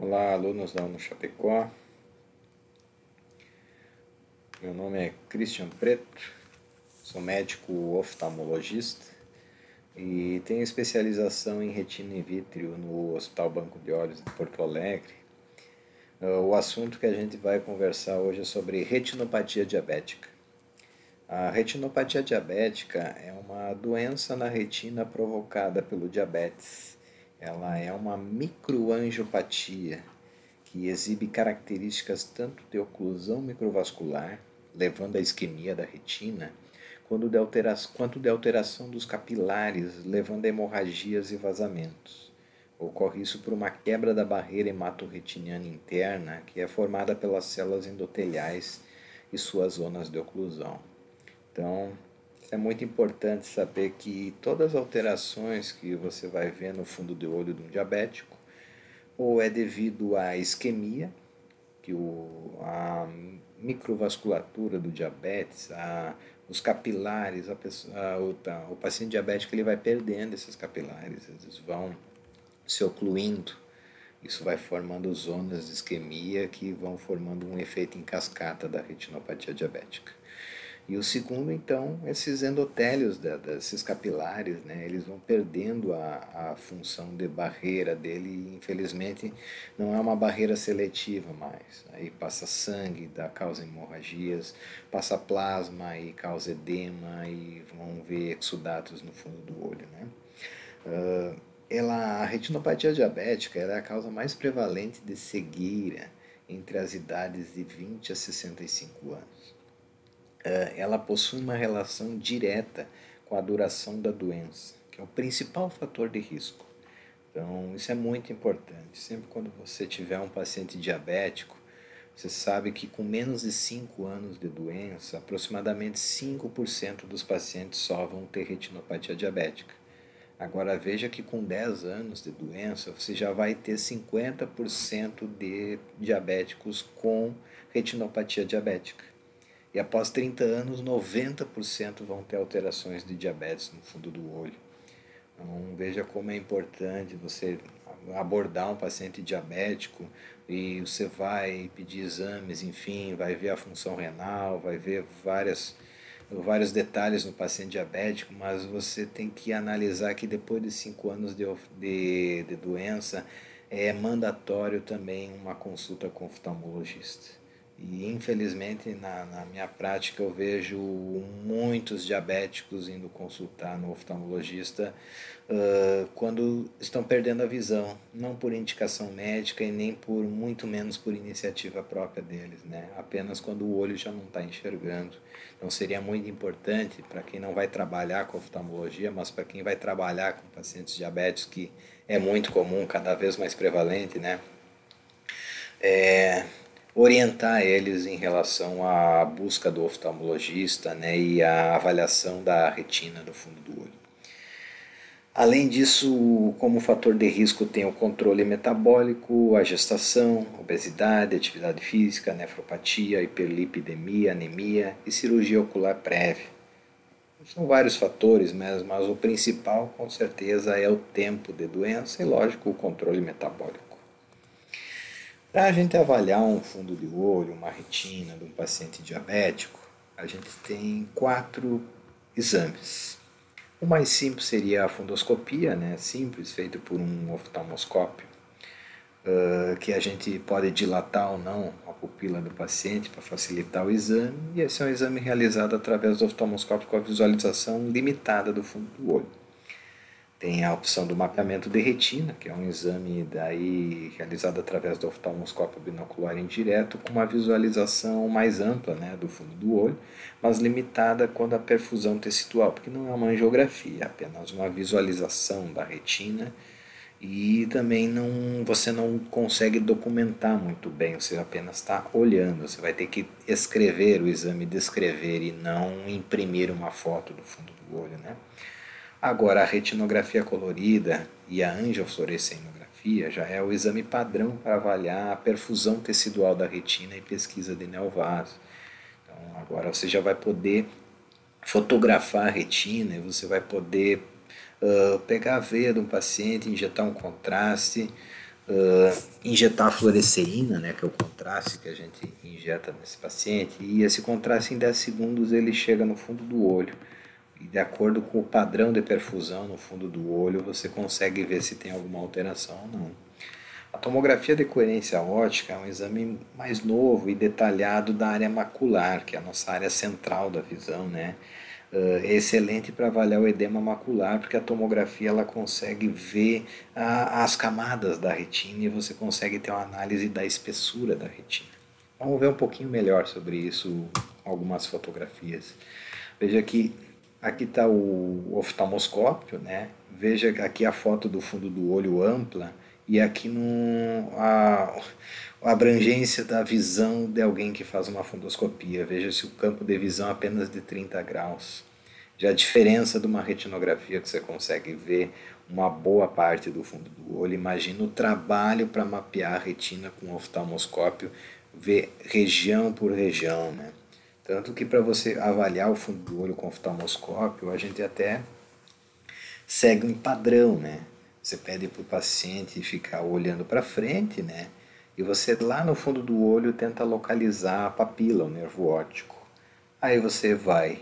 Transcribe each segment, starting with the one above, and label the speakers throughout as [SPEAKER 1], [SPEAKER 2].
[SPEAKER 1] Olá, alunos da UNO-Chapecó. Meu nome é Christian Preto, sou médico oftalmologista e tenho especialização em retina in vitro no Hospital Banco de Olhos de Porto Alegre. O assunto que a gente vai conversar hoje é sobre retinopatia diabética. A retinopatia diabética é uma doença na retina provocada pelo diabetes. Ela é uma microangiopatia que exibe características tanto de oclusão microvascular, levando à isquemia da retina, quanto de alteração dos capilares, levando a hemorragias e vazamentos. Ocorre isso por uma quebra da barreira hematorretiniana interna, que é formada pelas células endoteliais e suas zonas de oclusão. Então, é muito importante saber que todas as alterações que você vai ver no fundo do olho de um diabético ou é devido à isquemia, que a microvasculatura do diabetes, os capilares, o paciente diabético ele vai perdendo esses capilares, eles vão se ocluindo, isso vai formando zonas de isquemia que vão formando um efeito em cascata da retinopatia diabética. E o segundo, então, esses endotélios desses capilares, né, eles vão perdendo a função de barreira dele e, infelizmente, não é uma barreira seletiva mais. Aí passa sangue, dá causa hemorragias, passa plasma e causa edema e vão ver exudatos no fundo do olho, né? A retinopatia diabética é a causa mais prevalente de cegueira entre as idades de 20 a 65 anos. Ela possui uma relação direta com a duração da doença, que é o principal fator de risco. Então, isso é muito importante. Sempre quando você tiver um paciente diabético, você sabe que com menos de 5 anos de doença, aproximadamente 5% dos pacientes só vão ter retinopatia diabética. Agora veja que com 10 anos de doença, você já vai ter 50% de diabéticos com retinopatia diabética. E após 30 anos, 90% vão ter alterações de diabetes no fundo do olho. Então, veja como é importante você abordar um paciente diabético e você vai pedir exames, enfim, vai ver a função renal, vai ver vários detalhes no paciente diabético, mas você tem que analisar que depois de 5 anos de doença é mandatório também uma consulta com oftalmologista. E infelizmente na minha prática eu vejo muitos diabéticos indo consultar no oftalmologista quando estão perdendo a visão, não por indicação médica e nem por muito menos por iniciativa própria deles, né? Apenas quando o olho já não está enxergando. Então seria muito importante para quem não vai trabalhar com oftalmologia, mas para quem vai trabalhar com pacientes diabéticos, que é muito comum, cada vez mais prevalente, né? Orientar eles em relação à busca do oftalmologista, né, e à avaliação da retina do fundo do olho. Além disso, como fator de risco tem o controle metabólico, a gestação, obesidade, atividade física, nefropatia, hiperlipidemia, anemia e cirurgia ocular prévia. São vários fatores, mas o principal com certeza é o tempo de doença e, lógico, o controle metabólico. Para a gente avaliar um fundo de olho, uma retina de um paciente diabético, a gente tem 4 exames. O mais simples seria a fundoscopia, né? Simples, feito por um oftalmoscópio, que a gente pode dilatar ou não a pupila do paciente para facilitar o exame, e esse é um exame realizado através do oftalmoscópio com a visualização limitada do fundo do olho. Tem a opção do mapeamento de retina, que é um exame daí realizado através do oftalmoscópio binocular indireto, com uma visualização mais ampla, né, do fundo do olho, mas limitada quando a perfusão tecidual, porque não é uma angiografia, é apenas uma visualização da retina e também você não consegue documentar muito bem, você apenas está olhando, você vai ter que escrever o exame, descrever e não imprimir uma foto do fundo do olho, né? Agora, a retinografia colorida e a angiofluorescenografia já é o exame padrão para avaliar a perfusão tecidual da retina e pesquisa de neovaso. Então, agora você já vai poder fotografar a retina e você vai poder pegar a veia de um paciente, injetar um contraste, injetar fluoresceína, né, que é o contraste que a gente injeta nesse paciente, e esse contraste em 10 segundos ele chega no fundo do olho. E de acordo com o padrão de perfusão no fundo do olho, você consegue ver se tem alguma alteração ou não. A tomografia de coerência óptica é um exame mais novo e detalhado da área macular, que é a nossa área central da visão, né? É excelente para avaliar o edema macular, porque a tomografia ela consegue ver as camadas da retina e você consegue ter uma análise da espessura da retina. Vamos ver um pouquinho melhor sobre isso, algumas fotografias. Veja que aqui está o oftalmoscópio, né? Veja aqui a foto do fundo do olho ampla e aqui a abrangência da visão de alguém que faz uma fundoscopia. Veja se o campo de visão é apenas de 30 graus. Já a diferença de uma retinografia que você consegue ver uma boa parte do fundo do olho. Imagina o trabalho para mapear a retina com o oftalmoscópio, ver região por região, né? Tanto que para você avaliar o fundo do olho com oftalmoscópio, a gente até segue um padrão, né? Você pede para o paciente ficar olhando para frente, né? E você lá no fundo do olho tenta localizar a papila, o nervo óptico. Aí você vai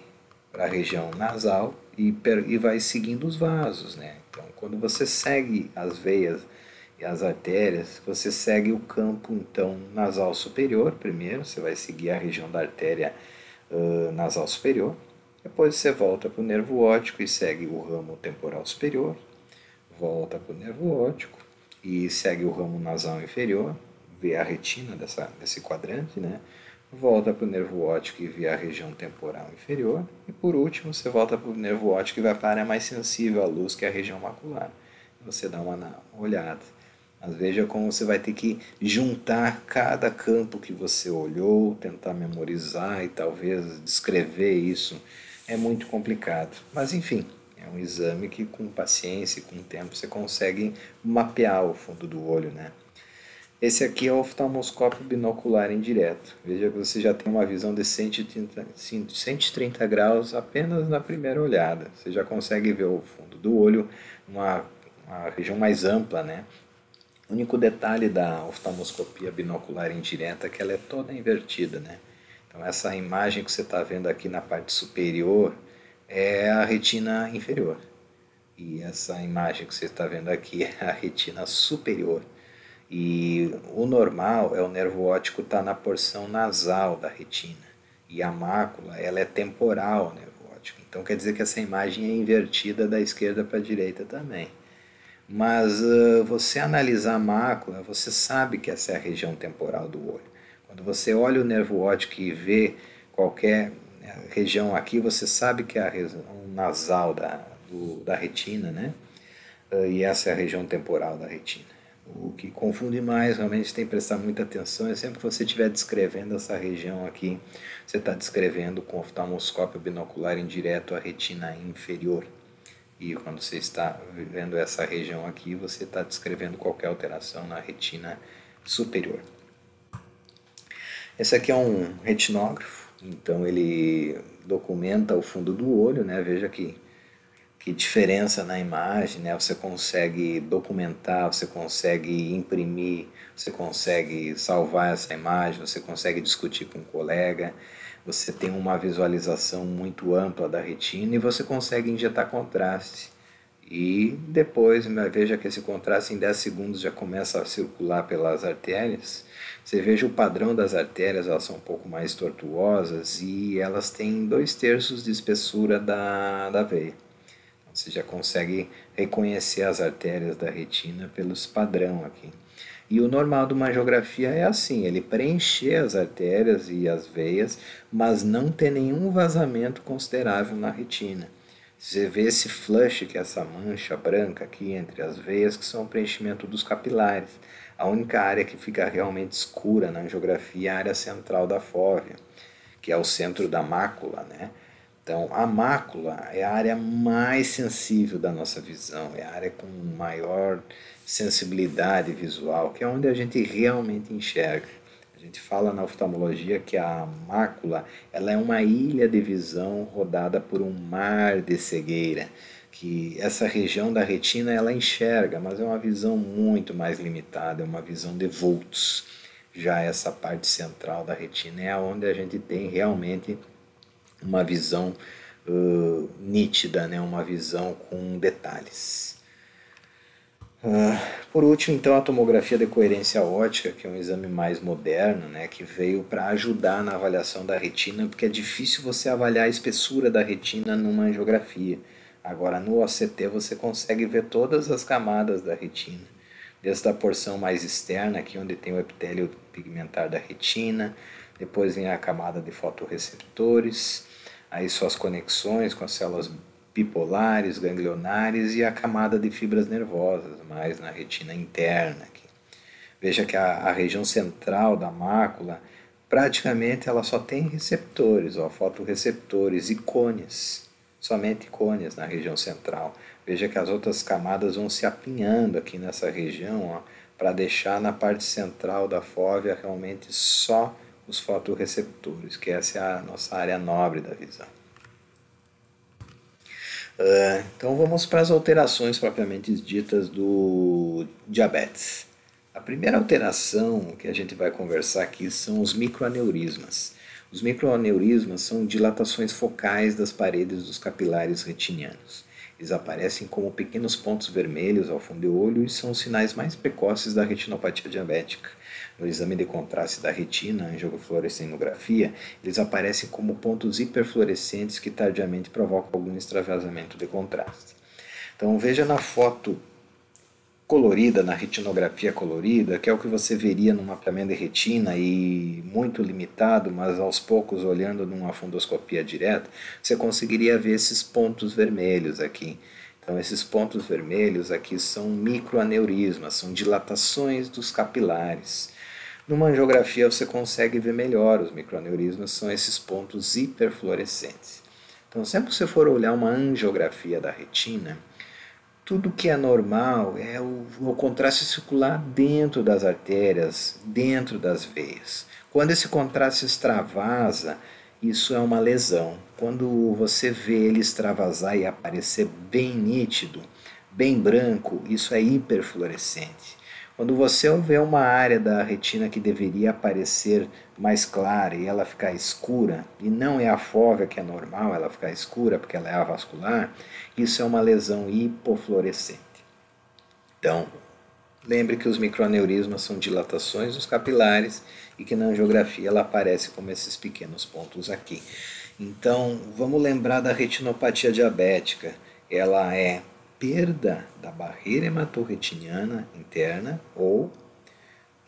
[SPEAKER 1] para a região nasal e vai seguindo os vasos, né? Então, quando você segue as veias e as artérias, você segue o campo então nasal superior primeiro, você vai seguir a região da artéria nasal superior, depois você volta para o nervo óptico e segue o ramo temporal superior, volta para o nervo óptico e segue o ramo nasal inferior, vê a retina desse quadrante, né? Volta para o nervo óptico e vê a região temporal inferior, e por último você volta para o nervo óptico e vai para a área mais sensível à luz, que é a região macular. Você dá uma olhada. Mas veja como você vai ter que juntar cada campo que você olhou, tentar memorizar e talvez descrever isso. É muito complicado. Mas enfim, é um exame que com paciência e com tempo você consegue mapear o fundo do olho, né? Esse aqui é o oftalmoscópio binocular indireto. Veja que você já tem uma visão de 130 graus apenas na primeira olhada. Você já consegue ver o fundo do olho, uma região mais ampla, né? O único detalhe da oftalmoscopia binocular indireta é que ela é toda invertida, né? Então essa imagem que você está vendo aqui na parte superior é a retina inferior. E essa imagem que você está vendo aqui é a retina superior. E o normal é o nervo óptico estar na porção nasal da retina. E a mácula, ela é temporal, o nervo óptico. Então quer dizer que essa imagem é invertida da esquerda para a direita também. Mas você analisar a mácula, você sabe que essa é a região temporal do olho. Quando você olha o nervo óptico e vê qualquer região aqui, você sabe que é a região nasal da retina, né? E essa é a região temporal da retina. O que confunde mais, realmente tem que prestar muita atenção, é sempre que você estiver descrevendo essa região aqui, você está descrevendo com oftalmoscópio binocular indireto a retina inferior. E quando você está vendo essa região aqui, você está descrevendo qualquer alteração na retina superior. Esse aqui é um retinógrafo, então ele documenta o fundo do olho, né? Veja que diferença na imagem, né? Você consegue documentar, você consegue imprimir, você consegue salvar essa imagem, você consegue discutir com um colega, você tem uma visualização muito ampla da retina e você consegue injetar contraste. E depois, veja que esse contraste em 10 segundos já começa a circular pelas artérias. Você veja o padrão das artérias, elas são um pouco mais tortuosas e elas têm 2/3 de espessura da veia. Você já consegue reconhecer as artérias da retina pelos padrão aqui. E o normal de uma angiografia é assim, ele preencher as artérias e as veias, mas não ter nenhum vazamento considerável na retina. Você vê esse flush, que é essa mancha branca aqui entre as veias, que são o preenchimento dos capilares. A única área que fica realmente escura na angiografia é a área central da fóvea, que é o centro da mácula, né? Então, a mácula é a área mais sensível da nossa visão, é a área com maior sensibilidade visual, que é onde a gente realmente enxerga. A gente fala na oftalmologia que a mácula ela é uma ilha de visão rodada por um mar de cegueira, que essa região da retina ela enxerga, mas é uma visão muito mais limitada, é uma visão de volts. Já essa parte central da retina é onde a gente tem realmente uma visão nítida, né? Uma visão com detalhes. Por último, então, a tomografia de coerência óptica, que é um exame mais moderno, né, que veio para ajudar na avaliação da retina, porque é difícil você avaliar a espessura da retina numa angiografia. Agora, no OCT, você consegue ver todas as camadas da retina, desde a porção mais externa, aqui onde tem o epitélio pigmentar da retina, depois vem a camada de fotorreceptores, aí suas conexões com as células bipolares, ganglionares e a camada de fibras nervosas, mais na retina interna. Aqui. Veja que a região central da mácula, praticamente ela só tem receptores, fotorreceptores e côneas, somente côneas na região central. Veja que as outras camadas vão se apinhando aqui nessa região, para deixar na parte central da fóvea realmente só os fotorreceptores, que essa é a nossa área nobre da visão. Então vamos para as alterações propriamente ditas do diabetes. A primeira alteração que a gente vai conversar aqui são os microaneurismas. Os microaneurismas são dilatações focais das paredes dos capilares retinianos. Eles aparecem como pequenos pontos vermelhos ao fundo do olho e são os sinais mais precoces da retinopatia diabética. No exame de contraste da retina, angiofluorescenografia, eles aparecem como pontos hiperfluorescentes que tardiamente provocam algum extravasamento de contraste. Então veja na foto colorida, na retinografia colorida, que é o que você veria no mapeamento de retina e muito limitado, mas aos poucos olhando numa fundoscopia direta, você conseguiria ver esses pontos vermelhos aqui. Então esses pontos vermelhos aqui são microaneurismas, são dilatações dos capilares. Numa angiografia você consegue ver melhor os microaneurismas, são esses pontos hiperfluorescentes. Então sempre que você for olhar uma angiografia da retina, tudo que é normal é o contraste circular dentro das artérias, dentro das veias. Quando esse contraste extravasa, isso é uma lesão. Quando você vê ele extravasar e aparecer bem nítido, bem branco, isso é hiperfluorescente. Quando você vê uma área da retina que deveria aparecer mais clara e ela ficar escura, e não é a fóvea que é normal ela ficar escura porque ela é avascular, isso é uma lesão hipofluorescente. Então, lembre que os microaneurismas são dilatações dos capilares e que na angiografia ela aparece como esses pequenos pontos aqui. Então, vamos lembrar da retinopatia diabética. Ela é perda da barreira hematorretiniana interna ou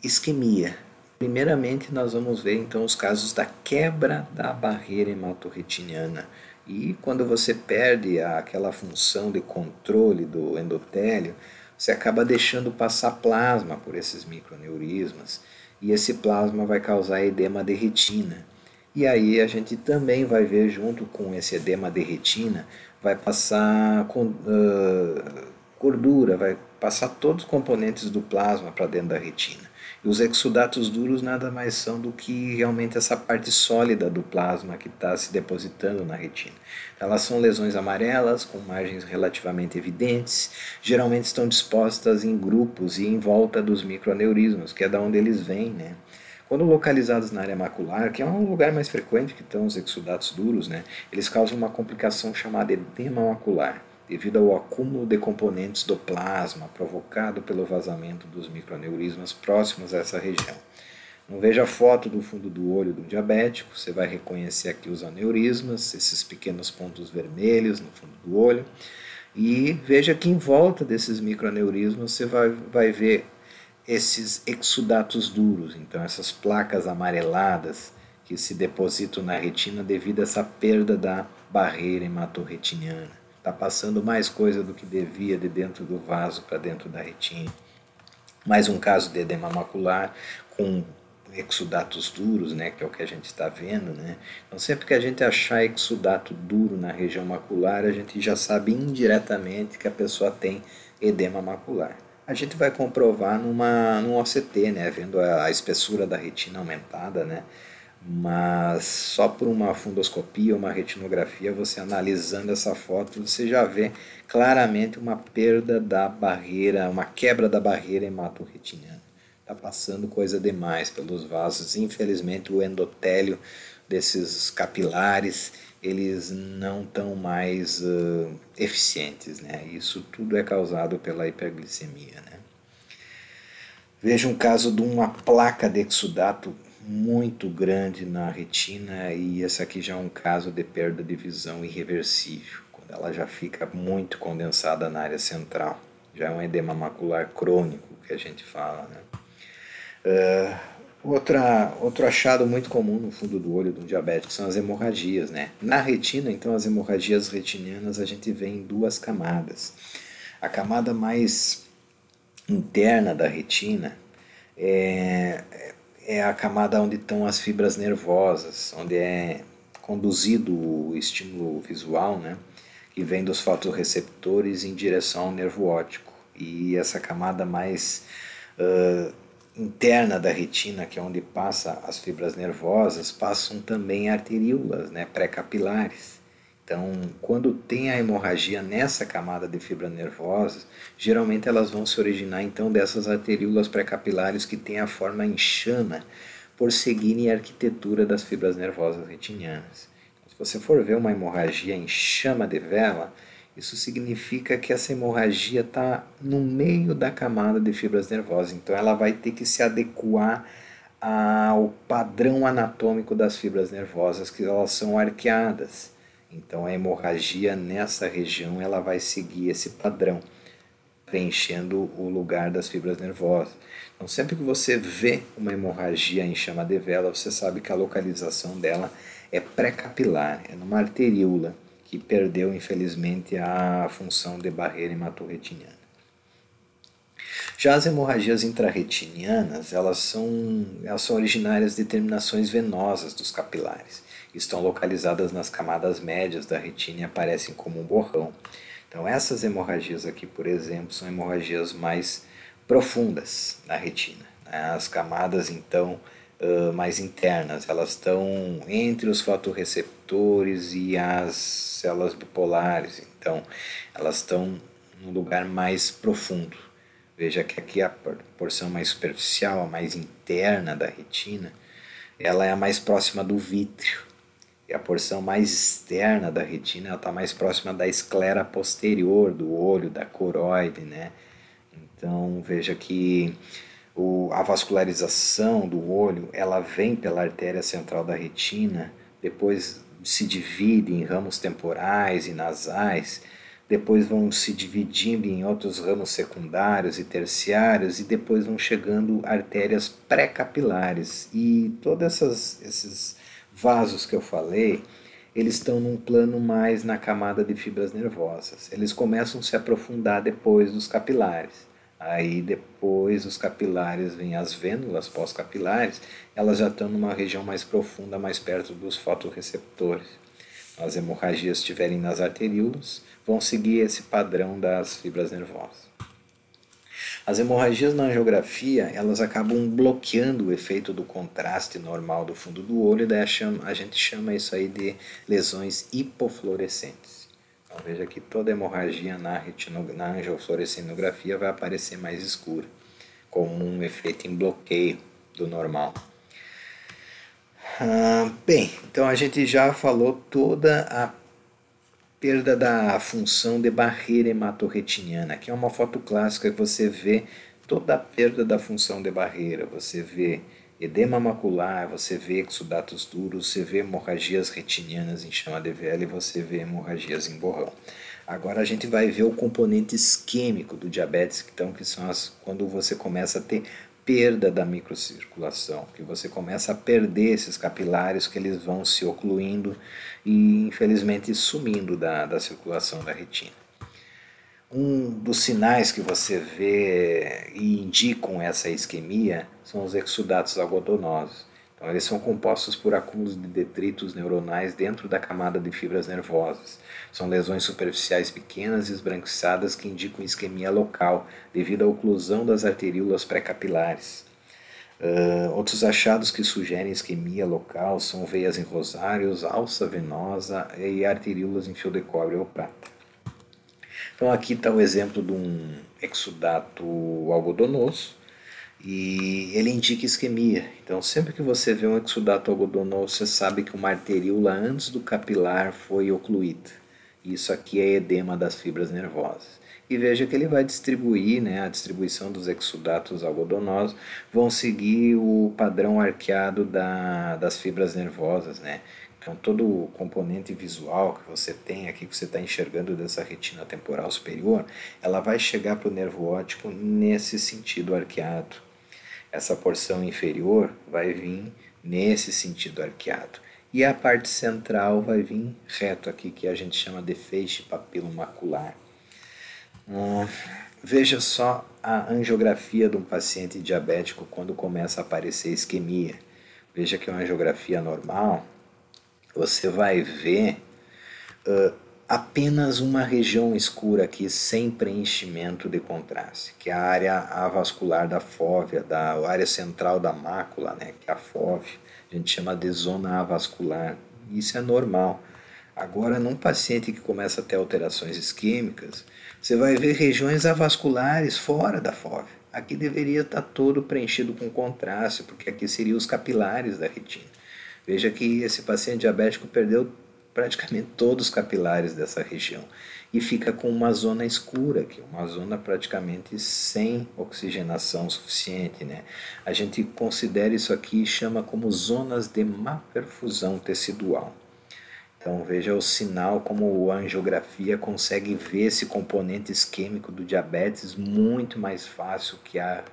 [SPEAKER 1] isquemia. Primeiramente, nós vamos ver então os casos da quebra da barreira hematorretiniana. E quando você perde aquela função de controle do endotélio, você acaba deixando passar plasma por esses microaneurismas. E esse plasma vai causar edema de retina. E aí a gente também vai ver, junto com esse edema de retina, vai passar gordura, vai passar todos os componentes do plasma para dentro da retina. E os exudatos duros nada mais são do que realmente essa parte sólida do plasma que está se depositando na retina. Elas são lesões amarelas, com margens relativamente evidentes, geralmente estão dispostas em grupos e em volta dos microaneurismas, que é da onde eles vêm, né? Quando localizados na área macular, que é um lugar mais frequente que estão os exudatos duros, né, eles causam uma complicação chamada edema macular, devido ao acúmulo de componentes do plasma provocado pelo vazamento dos microaneurismas próximos a essa região. Não veja a foto do fundo do olho do diabético, você vai reconhecer aqui os aneurismas, esses pequenos pontos vermelhos no fundo do olho, e veja que em volta desses microaneurismas você vai ver esses exudatos duros, então essas placas amareladas que se depositam na retina devido a essa perda da barreira hematorretiniana. Está passando mais coisa do que devia de dentro do vaso para dentro da retina. Mais um caso de edema macular com exudatos duros, né, que é o que a gente está vendo, né? Então sempre que a gente achar exudato duro na região macular, a gente já sabe indiretamente que a pessoa tem edema macular. A gente vai comprovar num OCT, né, vendo a espessura da retina aumentada, né, mas só por uma fundoscopia, uma retinografia, você analisando essa foto, você já vê claramente uma perda da barreira, uma quebra da barreira hematorretiniana. Está passando coisa demais pelos vasos. Infelizmente, o endotélio desses capilares, eles não estão mais eficientes, né? Isso tudo é causado pela hiperglicemia, né? Veja um caso de uma placa de exudato muito grande na retina, e esse aqui já é um caso de perda de visão irreversível, quando ela já fica muito condensada na área central. Já é um edema macular crônico que a gente fala, né? Outro achado muito comum no fundo do olho do diabético são as hemorragias, né? Na retina, então, as hemorragias retinianas a gente vê em duas camadas. A camada mais interna da retina é a camada onde estão as fibras nervosas, onde é conduzido o estímulo visual, né, que vem dos fotorreceptores em direção ao nervo óptico. E essa camada mais interna da retina, que é onde passa as fibras nervosas, passam também arteríolas, né, pré-capilares. Então, quando tem a hemorragia nessa camada de fibra nervosa, geralmente elas vão se originar então dessas arteríolas pré-capilares que têm a forma em chama por seguirem a arquitetura das fibras nervosas retinianas. Se você for ver uma hemorragia em chama de vela, isso significa que essa hemorragia está no meio da camada de fibras nervosas, então ela vai ter que se adequar ao padrão anatômico das fibras nervosas, que elas são arqueadas. Então a hemorragia nessa região ela vai seguir esse padrão, preenchendo o lugar das fibras nervosas. Então sempre que você vê uma hemorragia em chama de vela, você sabe que a localização dela é pré-capilar, é numa arteríola que perdeu infelizmente a função de barreira hematorretiniana. Já as hemorragias intrarretinianas, elas são originárias de terminações venosas dos capilares. Estão localizadas nas camadas médias da retina e aparecem como um borrão. Então essas hemorragias aqui, por exemplo, são hemorragias mais profundas na retina. As camadas, então, mais internas, elas estão entre os fotorreceptores e as células bipolares. Então, elas estão num lugar mais profundo. Veja que aqui a porção mais superficial, a mais interna da retina, ela é a mais próxima do vítreo. E a porção mais externa da retina está mais próxima da esclera posterior do olho, da coroide, né? Então veja que a vascularização do olho ela vem pela artéria central da retina, depois se divide em ramos temporais e nasais, depois vão se dividindo em outros ramos secundários e terciários e depois vão chegando artérias pré-capilares. E todos esses vasos que eu falei, eles estão num plano mais na camada de fibras nervosas. Eles começam a se aprofundar depois dos capilares. Aí depois dos capilares vêm as vênulas pós-capilares, elas já estão numa região mais profunda, mais perto dos fotorreceptores. As hemorragias estiverem nas arteríolas, vão seguir esse padrão das fibras nervosas. As hemorragias na angiografia, elas acabam bloqueando o efeito do contraste normal do fundo do olho, e daí a gente chama isso aí de lesões hipofluorescentes. Então veja que toda hemorragia na angiofluorescenografia vai aparecer mais escura, como um efeito em bloqueio do normal. Bem, então a gente já falou toda a perda da função de barreira hematorretiniana. Aqui é uma foto clássica que você vê toda a perda da função de barreira. Você vê edema macular, você vê exudatos duros, você vê hemorragias retinianas em chama de vela e você vê hemorragias em borrão. Agora a gente vai ver o componente isquêmico do diabetes, então, que são quando você começa a ter perda da microcirculação, que você começa a perder esses capilares, que eles vão se ocluindo e infelizmente sumindo da circulação da retina. Um dos sinais que você vê e indicam essa isquemia são os exudatos algodonosos. Então, eles são compostos por acúmulos de detritos neuronais dentro da camada de fibras nervosas. São lesões superficiais pequenas e esbranquiçadas que indicam isquemia local, devido à oclusão das arteríolas pré-capilares. Outros achados que sugerem isquemia local são veias em rosários, alça venosa e arteríolas em fio de cobre ou prata. Então aqui está o exemplo de um exudato algodonoso e ele indica isquemia. Então sempre que você vê um exudato algodonoso, você sabe que uma arteríola antes do capilar foi ocluída. Isso aqui é edema das fibras nervosas. E veja que ele vai distribuir, né, a distribuição dos exudatos algodonosos vão seguir o padrão arqueado das fibras nervosas, né? Então todo o componente visual que você tem aqui, que você está enxergando dessa retina temporal superior, ela vai chegar para o nervo óptico nesse sentido arqueado. Essa porção inferior vai vir nesse sentido arqueado. E a parte central vai vir reto aqui, que a gente chama de feixe papilomacular. Veja só a angiografia de um paciente diabético quando começa a aparecer isquemia. Veja que é uma angiografia normal. Você vai ver apenas uma região escura aqui sem preenchimento de contraste, que é a área avascular da fóvea, da área central da mácula, né, que é a fóvea. A gente chama de zona avascular. Isso é normal. Agora, num paciente que começa a ter alterações isquêmicas, você vai ver regiões avasculares fora da fóvea. Aqui deveria estar todo preenchido com contraste, porque aqui seriam os capilares da retina. Veja que esse paciente diabético perdeu praticamente todos os capilares dessa região e fica com uma zona escura aqui, uma zona praticamente sem oxigenação suficiente, né? A gente considera isso aqui e chama como zonas de má perfusão tecidual. Então veja o sinal como a angiografia consegue ver esse componente isquêmico do diabetes muito mais fácil que a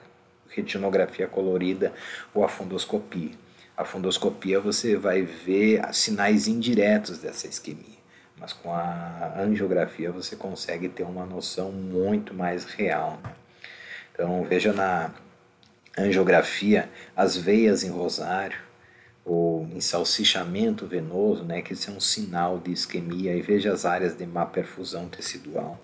[SPEAKER 1] retinografia colorida ou a fundoscopia. A fundoscopia você vai ver sinais indiretos dessa isquemia, mas com a angiografia você consegue ter uma noção muito mais real, né? Então veja na angiografia as veias em rosário, ou ensalsichamento venoso, né, que isso é um sinal de isquemia, e veja as áreas de má perfusão tecidual.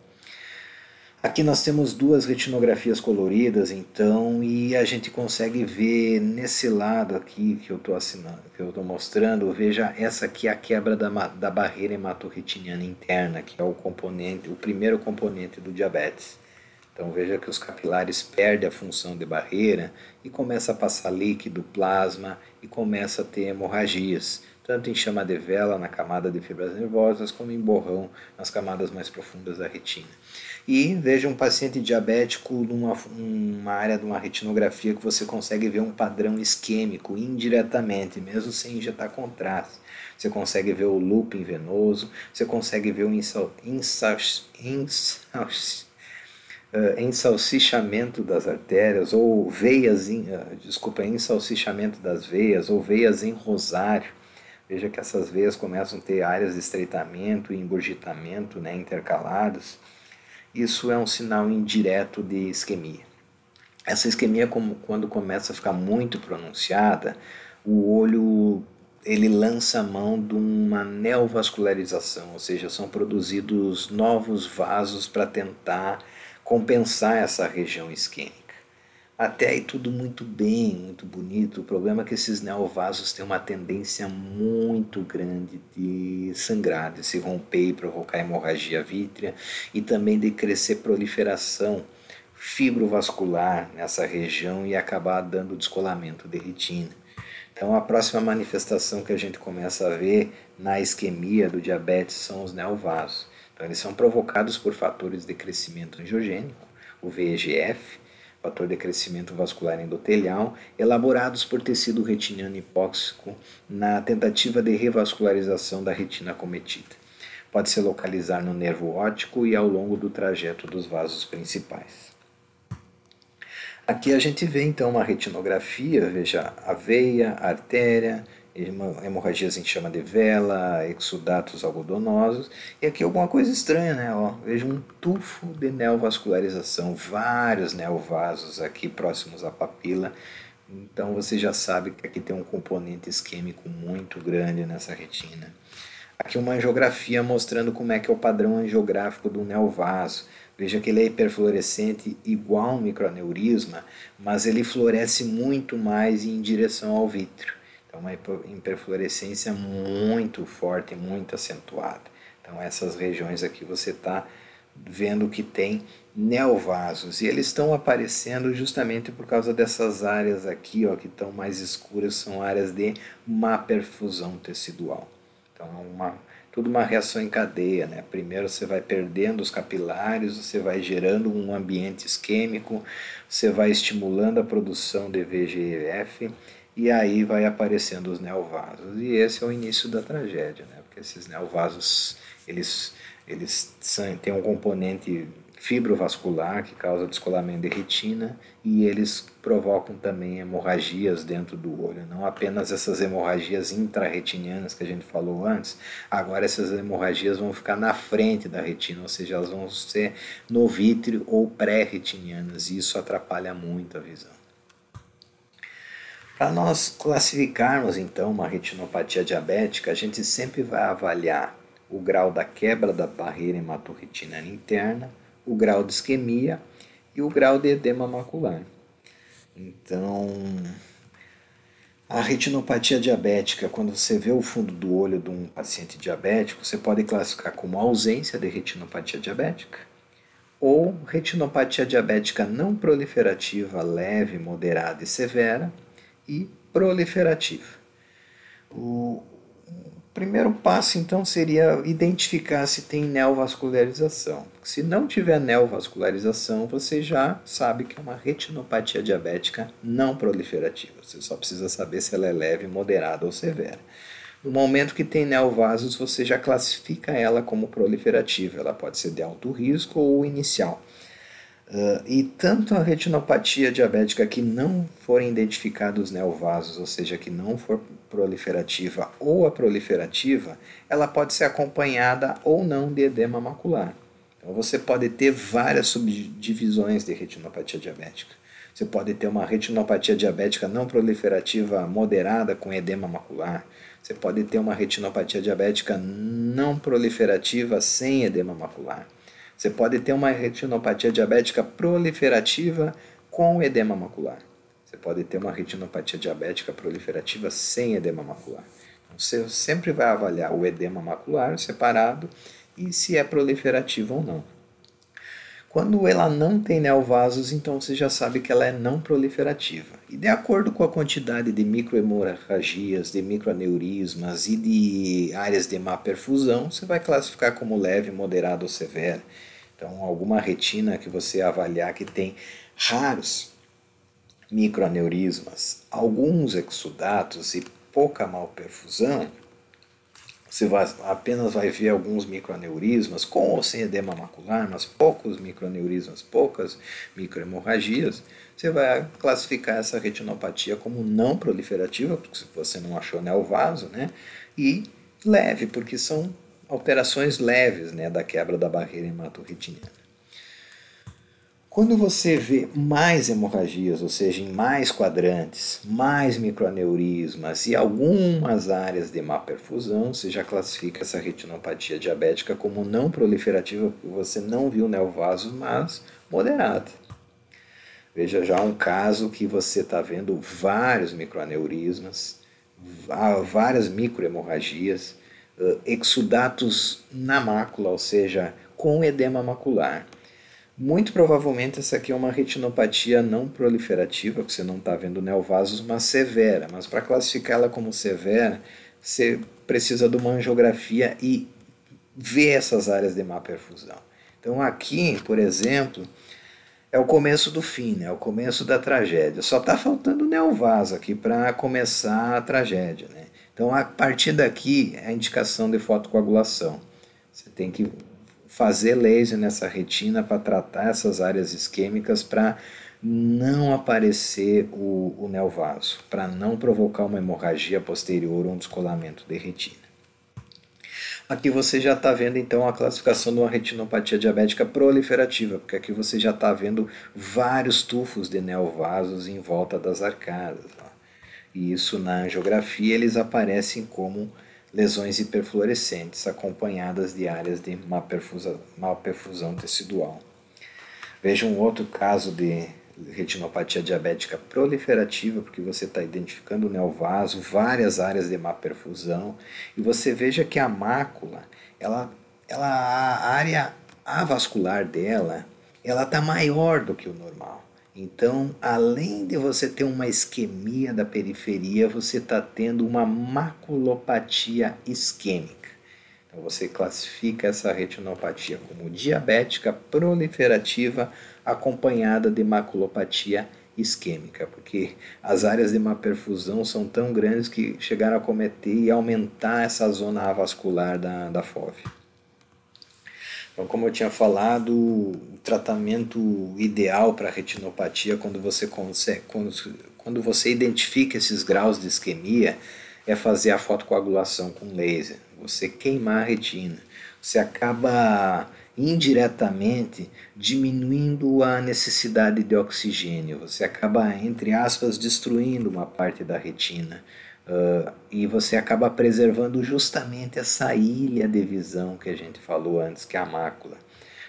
[SPEAKER 1] Aqui nós temos duas retinografias coloridas, então, e a gente consegue ver nesse lado aqui que eu estou assinando, que eu estou mostrando, veja, essa aqui é a quebra da barreira hematorretiniana interna, que é o componente, o primeiro componente do diabetes. Então veja que os capilares perdem a função de barreira e começa a passar líquido, plasma e começa a ter hemorragias, tanto em chama de vela na camada de fibras nervosas como em borrão nas camadas mais profundas da retina. E veja um paciente diabético numa área de uma retinografia que você consegue ver um padrão isquêmico indiretamente, mesmo sem injetar contraste. Você consegue ver o looping venoso, você consegue ver o ensalsichamento das artérias ou veias, ensalsichamento das veias ou veias em rosário. Veja que essas veias começam a ter áreas de estreitamento e engurgitamento, né, intercaladas. Isso é um sinal indireto de isquemia. Essa isquemia, quando começa a ficar muito pronunciada, o olho ele lança a mão de uma neovascularização, ou seja, são produzidos novos vasos para tentar compensar essa região isquêmica. Até aí tudo muito bem, muito bonito. O problema é que esses neovasos têm uma tendência muito grande de sangrar, de se romper e provocar hemorragia vítrea e também de crescer proliferação fibrovascular nessa região e acabar dando descolamento de retina. Então a próxima manifestação que a gente começa a ver na isquemia do diabetes são os neovasos. Então eles são provocados por fatores de crescimento angiogênico, o VEGF, fator de crescimento vascular endotelial, elaborados por tecido retiniano hipóxico na tentativa de revascularização da retina acometida. Pode se localizar no nervo óptico e ao longo do trajeto dos vasos principais. Aqui a gente vê então uma retinografia, veja a veia, a artéria, hemorragias em chama de vela, exudatos algodonosos, e aqui alguma coisa estranha, né? Ó, veja um tufo de neovascularização, vários neovasos aqui próximos à papila, então você já sabe que aqui tem um componente isquêmico muito grande nessa retina. Aqui uma angiografia mostrando como é que é o padrão angiográfico do neovaso. Veja que ele é hiperfluorescente igual um microaneurisma, mas ele floresce muito mais em direção ao vítreo. Então, uma hiperfluorescência muito forte, muito acentuada. Então, essas regiões aqui você está vendo que tem neovasos, e eles estão aparecendo justamente por causa dessas áreas aqui, ó, que estão mais escuras, são áreas de má perfusão tecidual. Então, tudo uma reação em cadeia, né? Primeiro você vai perdendo os capilares, você vai gerando um ambiente isquêmico, você vai estimulando a produção de VEGF e aí vai aparecendo os neovasos. E esse é o início da tragédia, né? Porque esses neovasos, eles têm um componente fibrovascular que causa descolamento de retina e eles provocam também hemorragias dentro do olho, não apenas essas hemorragias intrarretinianas que a gente falou antes, agora essas hemorragias vão ficar na frente da retina, ou seja, elas vão ser no vítreo ou pré-retinianas e isso atrapalha muito a visão. Para nós classificarmos então uma retinopatia diabética, a gente sempre vai avaliar o grau da quebra da barreira hematorretinana interna, o grau de isquemia e o grau de edema macular. Então, a retinopatia diabética, quando você vê o fundo do olho de um paciente diabético, você pode classificar como ausência de retinopatia diabética ou retinopatia diabética não proliferativa, leve, moderada e severa e proliferativa. O primeiro passo, então, seria identificar se tem neovascularização. Se não tiver neovascularização, você já sabe que é uma retinopatia diabética não proliferativa. Você só precisa saber se ela é leve, moderada ou severa. No momento que tem neovasos, você já classifica ela como proliferativa. Ela pode ser de alto risco ou inicial. E tanto a retinopatia diabética que não forem identificados neovasos, ou seja, que não for proliferativa ou a proliferativa, ela pode ser acompanhada ou não de edema macular. Então você pode ter várias subdivisões de retinopatia diabética. Você pode ter uma retinopatia diabética não proliferativa moderada com edema macular. Você pode ter uma retinopatia diabética não proliferativa sem edema macular. Você pode ter uma retinopatia diabética proliferativa com edema macular. Você pode ter uma retinopatia diabética proliferativa sem edema macular. Então, você sempre vai avaliar o edema macular separado e se é proliferativa ou não. Quando ela não tem neovasos, então você já sabe que ela é não proliferativa. E de acordo com a quantidade de microhemorragias, de microaneurismas e de áreas de má perfusão, você vai classificar como leve, moderada ou severa. Então, alguma retina que você avaliar que tem raros microaneurismas, alguns exudatos e pouca malperfusão, você apenas vai ver alguns microaneurismas com ou sem edema macular, mas poucos microaneurismas, poucas microhemorragias, você vai classificar essa retinopatia como não proliferativa, porque você não achou neovaso, né? E leve, porque são alterações leves, né, da quebra da barreira hematorretiniana. Quando você vê mais hemorragias, ou seja, em mais quadrantes, mais microaneurismas e algumas áreas de má perfusão, você já classifica essa retinopatia diabética como não proliferativa, porque você não viu neovasos, mas moderada. Veja já um caso que você está vendo vários microaneurismas, várias microhemorragias, exudatos na mácula, ou seja, com edema macular. Muito provavelmente essa aqui é uma retinopatia não proliferativa, porque você não está vendo neovasos, mas severa. Mas para classificar ela como severa, você precisa de uma angiografia e ver essas áreas de má perfusão. Então aqui, por exemplo, é o começo do fim, né? É o começo da tragédia. Só está faltando neovaso aqui para começar a tragédia, né? Então a partir daqui é a indicação de fotocoagulação. Você tem que fazer laser nessa retina para tratar essas áreas isquêmicas para não aparecer o neovaso, para não provocar uma hemorragia posterior ou um descolamento de retina. Aqui você já está vendo então a classificação de uma retinopatia diabética proliferativa, porque aqui você já está vendo vários tufos de neovasos em volta das arcadas. Ó. E isso na angiografia eles aparecem como lesões hiperfluorescentes acompanhadas de áreas de má perfusão tecidual. Veja um outro caso de retinopatia diabética proliferativa, porque você está identificando o neovaso, várias áreas de má perfusão, e você veja que a mácula, a área avascular dela, ela está maior do que o normal. Então, além de você ter uma isquemia da periferia, você está tendo uma maculopatia isquêmica. Então, você classifica essa retinopatia como diabética proliferativa acompanhada de maculopatia isquêmica, porque as áreas de má perfusão são tão grandes que chegaram a cometer e aumentar essa zona avascular da FOV. Então, como eu tinha falado, o tratamento ideal para retinopatia, quando você identifica esses graus de isquemia, é fazer a fotocoagulação com laser. Você queimar a retina. Você acaba indiretamente diminuindo a necessidade de oxigênio. Você acaba, entre aspas, destruindo uma parte da retina. E você acaba preservando justamente essa ilha de visão que a gente falou antes, que é a mácula.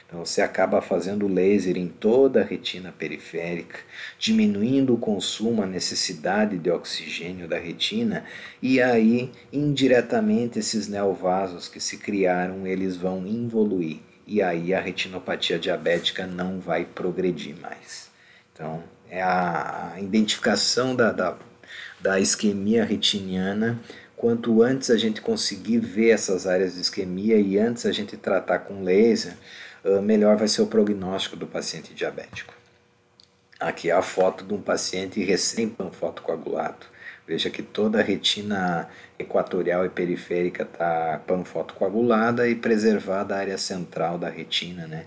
[SPEAKER 1] Então você acaba fazendo laser em toda a retina periférica, diminuindo o consumo, a necessidade de oxigênio da retina, e aí indiretamente esses neovasos que se criaram, eles vão involuir, e aí a retinopatia diabética não vai progredir mais. Então é a identificação da isquemia retiniana. Quanto antes a gente conseguir ver essas áreas de isquemia e antes a gente tratar com laser, melhor vai ser o prognóstico do paciente diabético. Aqui é a foto de um paciente recém-panfotocoagulado. Veja que toda a retina equatorial e periférica está panfotocoagulada e preservada a área central da retina, né?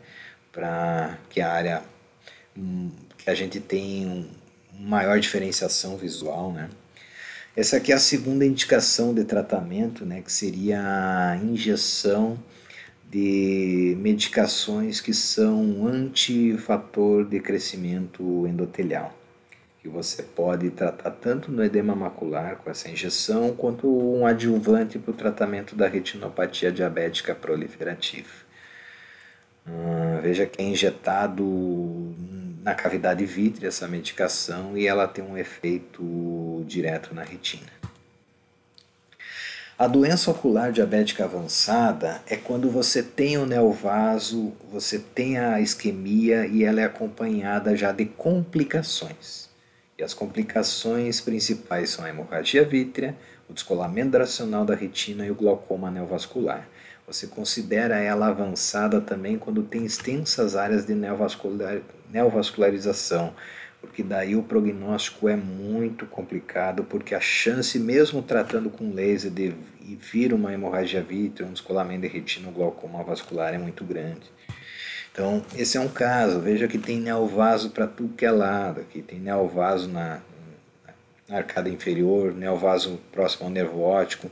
[SPEAKER 1] Para que a área que a gente tem maior diferenciação visual, né? Essa aqui é a segunda indicação de tratamento, né? Que seria a injeção de medicações que são antifator de crescimento endotelial, que você pode tratar tanto no edema macular com essa injeção, quanto um adjuvante para o tratamento da retinopatia diabética proliferativa. Veja que é injetado na cavidade vítrea essa medicação e ela tem um efeito direto na retina. A doença ocular diabética avançada é quando você tem o neovaso, você tem a isquemia e ela é acompanhada já de complicações. E as complicações principais são a hemorragia vítrea, o descolamento racional da retina e o glaucoma neovascular. Você considera ela avançada também quando tem extensas áreas de neovascularização, porque daí o prognóstico é muito complicado, porque a chance, mesmo tratando com laser, de vir uma hemorragia vítrea, um descolamento de retina ou glaucoma vascular é muito grande. Então, esse é um caso. Veja que tem neovaso para tudo que é lado. Aqui tem neovaso na arcada inferior, neovaso próximo ao nervo óptico,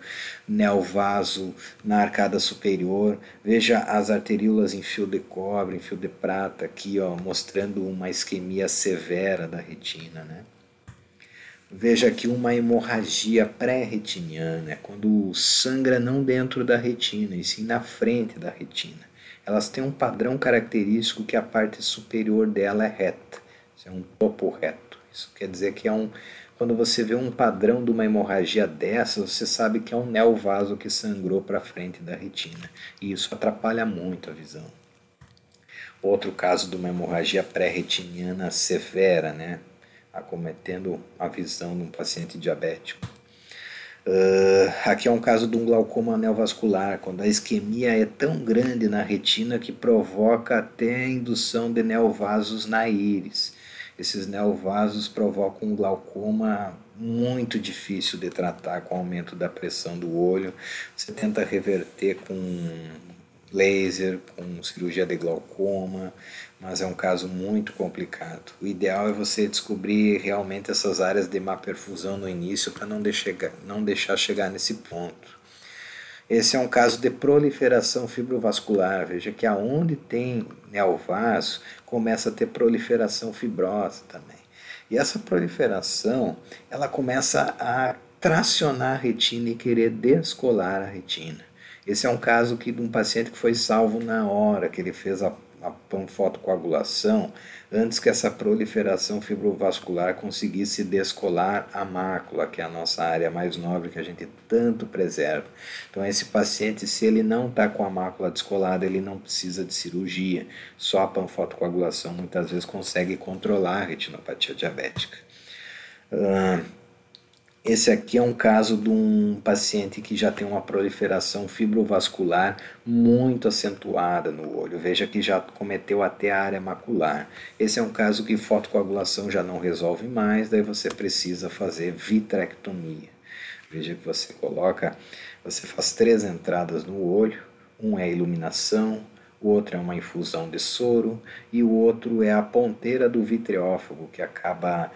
[SPEAKER 1] neovaso na arcada superior. Veja as arteríolas em fio de cobre, em fio de prata, aqui ó, mostrando uma isquemia severa da retina, né? Veja aqui uma hemorragia pré-retiniana, é quando sangra não dentro da retina, e sim na frente da retina. Elas têm um padrão característico que a parte superior dela é reta, isso é um topo reto. Isso quer dizer que quando você vê um padrão de uma hemorragia dessa, você sabe que é um neovaso que sangrou para frente da retina. E isso atrapalha muito a visão. Outro caso de uma hemorragia pré-retiniana severa, né? Acometendo a visão de um paciente diabético. Aqui é um caso de um glaucoma neovascular, quando a isquemia é tão grande na retina que provoca até a indução de neovasos na íris. Esses neovasos provocam um glaucoma muito difícil de tratar com o aumento da pressão do olho. Você tenta reverter com laser, com cirurgia de glaucoma, mas é um caso muito complicado. O ideal é você descobrir realmente essas áreas de má perfusão no início para não deixar chegar nesse ponto. Esse é um caso de proliferação fibrovascular. Veja que aonde tem neovaso, começa a ter proliferação fibrosa também. E essa proliferação, ela começa a tracionar a retina e querer descolar a retina. Esse é um caso de um paciente que foi salvo na hora que ele fez a panfotocoagulação antes que essa proliferação fibrovascular conseguisse descolar a mácula, que é a nossa área mais nobre que a gente tanto preserva. Então esse paciente, se ele não está com a mácula descolada, ele não precisa de cirurgia. Só a panfotocoagulação muitas vezes consegue controlar a retinopatia diabética. Esse aqui é um caso de um paciente que já tem uma proliferação fibrovascular muito acentuada no olho. Veja que já cometeu até a área macular. Esse é um caso que fotocoagulação já não resolve mais, daí você precisa fazer vitrectomia. Veja que você faz 3 entradas no olho, um é a iluminação, o outro é uma infusão de soro e o outro é a ponteira do vitreófago, que acaba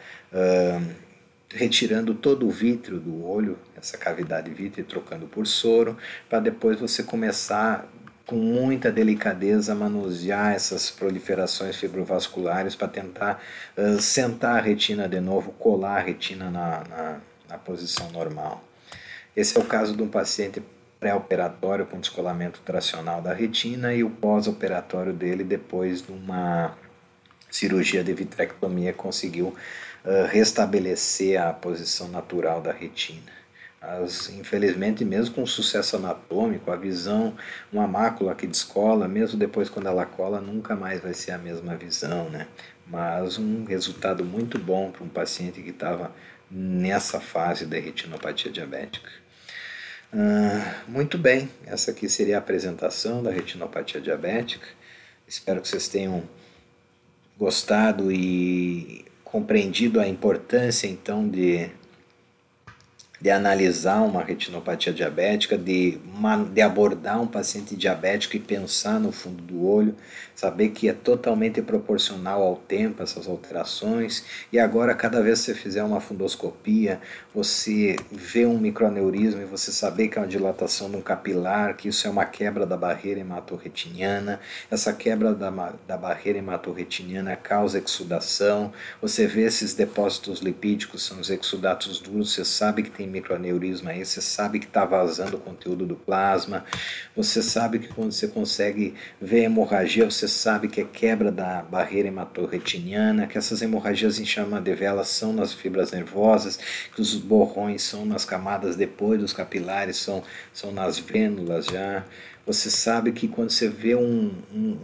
[SPEAKER 1] retirando todo o vítreo do olho, essa cavidade vítrea, trocando por soro, para depois você começar com muita delicadeza a manusear essas proliferações fibrovasculares para tentar sentar a retina de novo, colar a retina na posição normal. Esse é o caso de um paciente pré-operatório com descolamento tracional da retina e o pós-operatório dele depois de uma cirurgia de vitrectomia conseguiu restabelecer a posição natural da retina. Mas, infelizmente, mesmo com sucesso anatômico, a visão, uma mácula que descola, mesmo depois quando ela cola, nunca mais vai ser a mesma visão, né? Mas um resultado muito bom para um paciente que estava nessa fase da retinopatia diabética. Muito bem, essa aqui seria a apresentação da retinopatia diabética. Espero que vocês tenham gostado e compreendido a importância então de analisar uma retinopatia diabética, de abordar um paciente diabético e pensar no fundo do olho, saber que é totalmente proporcional ao tempo essas alterações, e agora cada vez que você fizer uma fundoscopia, você vê um microaneurisma e você saber que é uma dilatação de um capilar, que isso é uma quebra da barreira hematorretiniana, essa quebra da barreira hematorretiniana causa exudação, você vê esses depósitos lipídicos, são os exudatos duros, você sabe que tem microaneurisma aí, você sabe que está vazando o conteúdo do plasma, você sabe que quando você consegue ver hemorragia, você sabe que é quebra da barreira hematorretiniana, que essas hemorragias em chama de vela são nas fibras nervosas, que os borrões são nas camadas depois dos capilares, são nas vênulas já. Você sabe que quando você vê um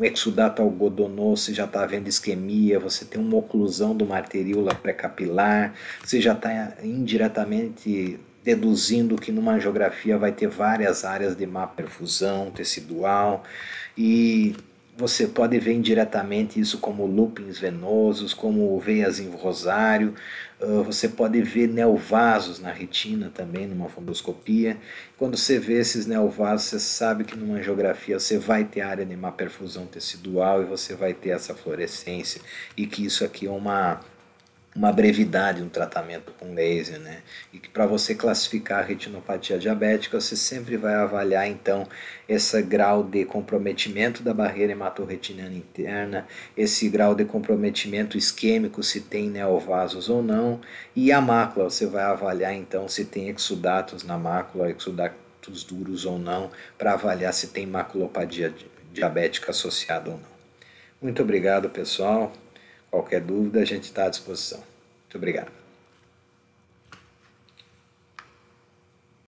[SPEAKER 1] exudato algodonoso, você já está vendo isquemia, você tem uma oclusão de uma arteríola pré-capilar, você já está indiretamente deduzindo que numa angiografia vai ter várias áreas de má perfusão tecidual, e você pode ver indiretamente isso como loopings venosos, como veias em rosário, você pode ver neovasos na retina também, numa fundoscopia. Quando você vê esses neovasos, você sabe que numa angiografia você vai ter área de má perfusão tecidual e você vai ter essa fluorescência, e que isso aqui é uma brevidade, um tratamento com laser, né? E que para você classificar a retinopatia diabética, você sempre vai avaliar então esse grau de comprometimento da barreira hematorretiniana interna, esse grau de comprometimento isquêmico, se tem neovasos ou não, e a mácula, você vai avaliar então se tem exudatos na mácula, exudatos duros ou não, para avaliar se tem maculopatia diabética associada ou não. Muito obrigado, pessoal. Qualquer dúvida, a gente está à disposição. Muito obrigado.